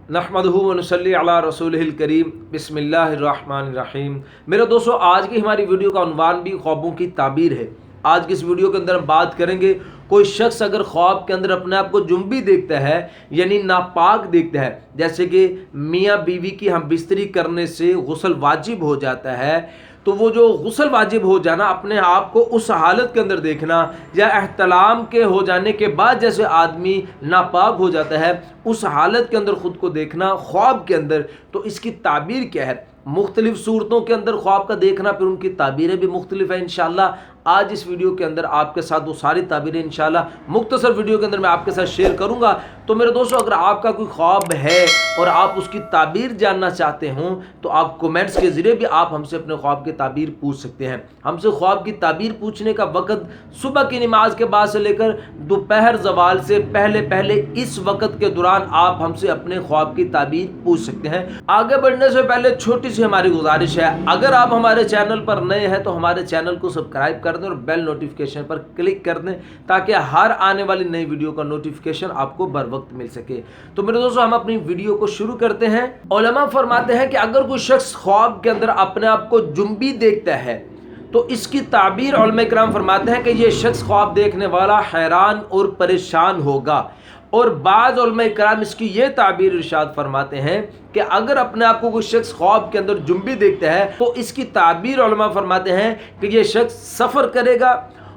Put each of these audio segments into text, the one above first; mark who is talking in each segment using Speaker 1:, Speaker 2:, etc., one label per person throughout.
Speaker 1: नहमदुहु व नसल्ली अला रसूलिहिल करीम बिस्मिल्लाहिर्रहमानिर्रहीम। मेरे दोस्तों, आज की हमारी वीडियो का उन्वान भी ख्वाबों की ताबीर है। आज की इस वीडियो के अंदर हम बात करेंगे, कोई शख्स अगर ख्वाब के अंदर अपने आप को जुम्बी देखता है यानी नापाक देखता है, जैसे कि मियाँ बीवी की हम बिस्तरी करने से गुस्ल वाजिब हो जाता है, तो वो जो गुस्ल वाजिब हो जाना, अपने आप को उस हालत के अंदर देखना, या एहतलाम के हो जाने के बाद जैसे आदमी नापाक हो जाता है उस हालत के अंदर ख़ुद को देखना ख्वाब के अंदर, तो इसकी ताबीर क्या है। मुख्तलिफ सूरतों के अंदर ख्वाब का देखना, फिर उनकी ताबीरें भी मुख्तलिफ हैं। इंशाअल्लाह आज इस वीडियो के अंदर आपके साथ वो सारी ताबीरें इंशाअल्लाह मुख्तसर वीडियो के अंदर मैं आपके साथ शेयर करूंगा। तो मेरे दोस्तों, अगर आपका कोई ख्वाब है और आप उसकी ताबीर जानना चाहते हों तो आप कमेंट्स के ज़रिए भी आप हमसे अपने ख्वाब की ताबीर पूछ सकते हैं। हमसे ख्वाब की ताबीर पूछने का वक़्त सुबह की नमाज के बाद से लेकर दोपहर ज़वाल से पहले पहले इस वक़्त के दौरान आप हमसे अपने ख्वाब की ताबीर पूछ सकते हैं। आगे बढ़ने से पहले छोटी सी हमारी गुजारिश है, अगर आप हमारे चैनल पर नए हैं तो हमारे चैनल को सब्सक्राइब कर दें और बेल नोटिफिकेशन पर क्लिक कर दें, ताकि हर आने वाली नई वीडियो का नोटिफिकेशन आपको बर वक्त मिल सके। तो मेरे दोस्तों, हम अपनी वीडियो को शुरू करते हैं। उलमा फरमाते हैं कि अगर कोई शख्स ख्वाब के अंदर अपने आप को जुम्बी देखता है तो इसकी ताबीर उलमा इकराम फरमाते हैं कि ये शख्स ख्वाब देखने वाला हैरान और परेशान होगा। और बाज़ उलमा इकराम इसकी ये ताबीर इरशाद फरमाते हैं कि अगर अपने आप को कोई शख्स ख्वाब के अंदर जुम्बी देखता है तो इसकी ताबीर उलमा फरमाते हैं कि ये शख्स सफ़र करेगा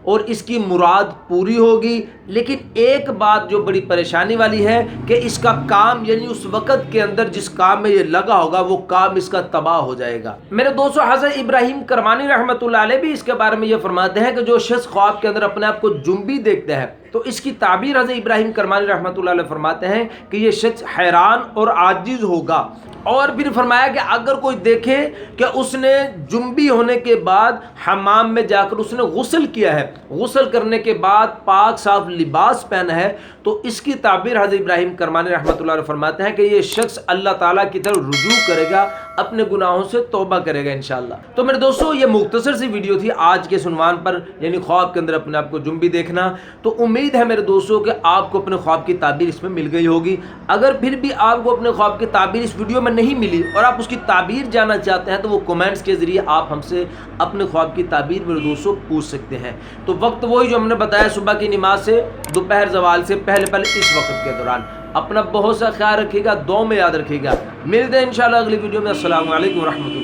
Speaker 1: और इसकी मुराद पूरी होगी। लेकिन एक बात जो बड़ी परेशानी वाली है कि इसका काम यानी उस वक़्त के अंदर जिस काम में ये लगा होगा वो काम इसका तबाह हो जाएगा। मेरे दोस्तों, हज़रत इब्राहीम करमानी रहमतुल्लाह अलैह भी इसके बारे में ये फरमाते हैं कि जो शख्स ख्वाब के अंदर अपने आप को जुम्बी देखता है तो इसकी ताबीर हज़रत इब्राहीम करमानी रहमतुल्लाह अलैह फरमाते हैं कि ये शख्स हैरान और आजिज़ होगा। और फिर फरमाया कि अगर कोई देखे कि उसने जुम्बी होने के बाद हमाम में जाकर उसने गुस्ल किया है, गुस्ल करने के बाद पाक साफ लिबास पहना है, तो इसकी ताबीर हज़रत इब्राहीम करमानी रहमतुल्लाह अलैह फरमाते हैं कि ये शख्स अल्लाह ताला की तरफ रुजू करेगा, अपने गुनाहों से तौबा करेगा इंशाअल्लाह। तो मेरे दोस्तों, ये मुख्तसर सी वीडियो थी आज के सुनवान पर, यानी ख्वाब के अंदर अपने आप को जुम्बी देखना। तो उम्मीद है मेरे दोस्तों कि आपको अपने ख्वाब की ताबीर इसमें मिल गई होगी। अगर फिर भी आपको अपने ख्वाब की ताबीर इस वीडियो में नहीं मिली और आप उसकी ताबीर जानना चाहते हैं तो वो कमेंट्स के ज़रिए आप हमसे अपने ख्वाब की ताबीर मेरे दोस्तों पूछ सकते हैं। तो वक्त वही जो हमने बताया, सुबह की नमाज से दोपहर ज़वाल से पहले पहले इस वक्त के दौरान। अपना बहुत सा ख्याल रखिएगा, दुआ में याद रखिएगा। मिलते हैं इंशाअल्लाह अगली वीडियो में। अस्सलामु अलैकुम व रहमतुल्लाह।